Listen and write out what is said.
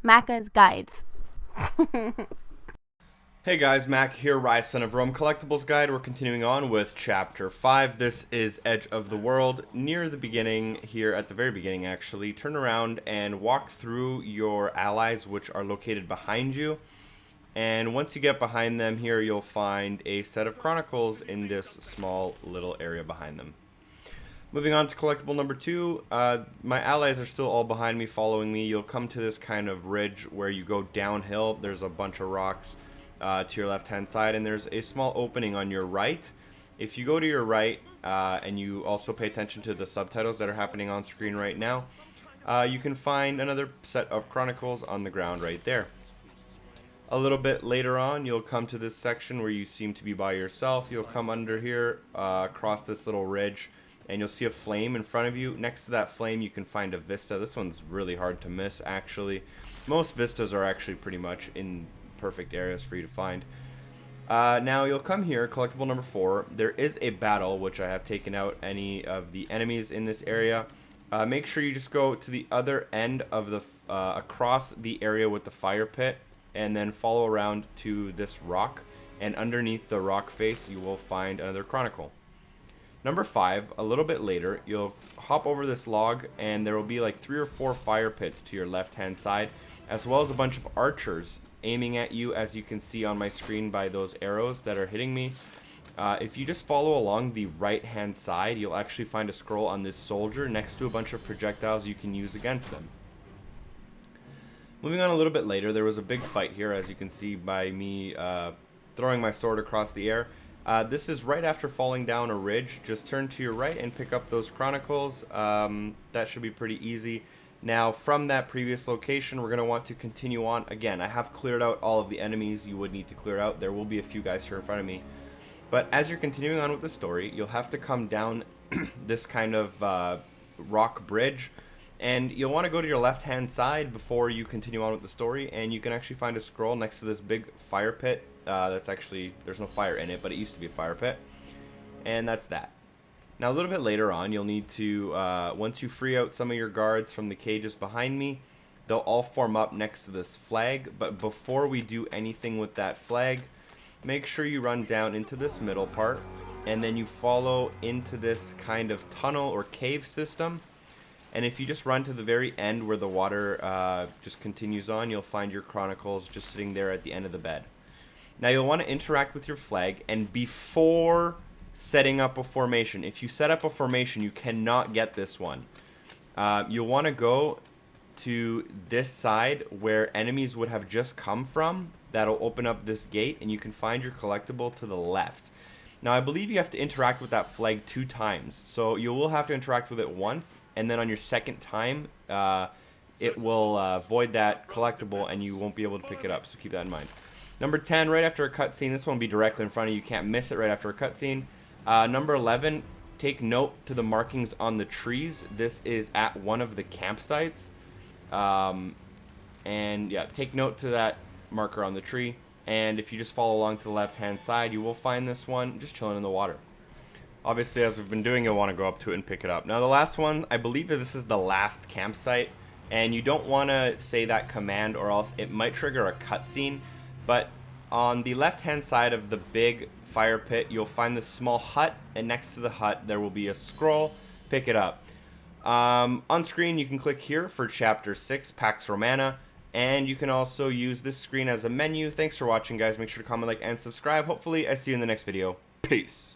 Macca's Guides. Hey guys, Mac here, Ryse, son of Rome Collectibles Guide. We're continuing on with Chapter 5. This is Edge of the World. Near the beginning, here at the very beginning actually, turn around and walk through your allies which are located behind you. And once you get behind them here, you'll find a set of Chronicles in this small little area behind them. Moving on to collectible number 2, my allies are still all behind me, following me. You'll come to this kind of ridge where you go downhill. There's a bunch of rocks to your left hand side, and there's a small opening on your right. If you go to your right and you also pay attention to the subtitles that are happening on screen right now, you can find another set of Chronicles on the ground right there. A little bit later on, you'll come to this section where you seem to be by yourself. You'll come under here, across this little ridge, and you'll see a flame in front of you. Next to that flame, you can find a Vista. This one's really hard to miss, actually. Most Vistas are actually pretty much in perfect areas for you to find. Now, you'll come here, collectible number 4. There is a battle, which I have taken out any of the enemies in this area. Make sure you just go to the other end of the, across the area with the fire pit, and then follow around to this rock. And underneath the rock face, you will find another Chronicle. Number 5, a little bit later, you'll hop over this log, and there will be like 3 or 4 fire pits to your left-hand side, as well as a bunch of archers aiming at you, as you can see on my screen by those arrows that are hitting me. If you just follow along the right-hand side, you'll actually find a scroll on this soldier next to a bunch of projectiles you can use against them. Moving on a little bit later, there was a big fight here, as you can see by me throwing my sword across the air. This is right after falling down a ridge. Just turn to your right and pick up those Chronicles. That should be pretty easy. Now, from that previous location, we're going to want to continue on. Again, I have cleared out all of the enemies you would need to clear out. There will be a few guys here in front of me. But as you're continuing on with the story, you'll have to come down this kind of rock bridge. And you'll want to go to your left-hand side before you continue on with the story. And you can actually find a scroll next to this big fire pit. That's actually, there's no fire in it, but it used to be a fire pit. And that's that. Now, a little bit later on, you'll need to, once you free out some of your guards from the cages behind me, they'll all form up next to this flag. But before we do anything with that flag, make sure you run down into this middle part, and then you follow into this kind of tunnel or cave system. And if you just run to the very end where the water just continues on, you'll find your Chronicles just sitting there at the end of the bed. Now, you'll want to interact with your flag, and before setting up a formation, if you set up a formation, you cannot get this one. You'll want to go to this side where enemies would have just come from. That'll open up this gate, and you can find your collectible to the left. Now, I believe you have to interact with that flag 2 times. So you will have to interact with it once, and then on your second time, it will void that collectible, and you won't be able to pick it up. So keep that in mind. Number 10, right after a cutscene. This one will be directly in front of you. You can't miss it right after a cutscene. Number 11, take note to the markings on the trees. This is at one of the campsites. And yeah, take note to that marker on the tree. And if you just follow along to the left-hand side, you will find this one just chilling in the water. Obviously, as we've been doing, you'll want to go up to it and pick it up. Now, the last one, I believe that this is the last campsite. And you don't want to say that command, or else it might trigger a cutscene. But on the left-hand side of the big fire pit, you'll find this small hut, and next to the hut there will be a scroll. Pick it up. On screen, you can click here for Chapter 6, Pax Romana, and you can also use this screen as a menu. Thanks for watching, guys. Make sure to comment, like, and subscribe. Hopefully, I see you in the next video. Peace.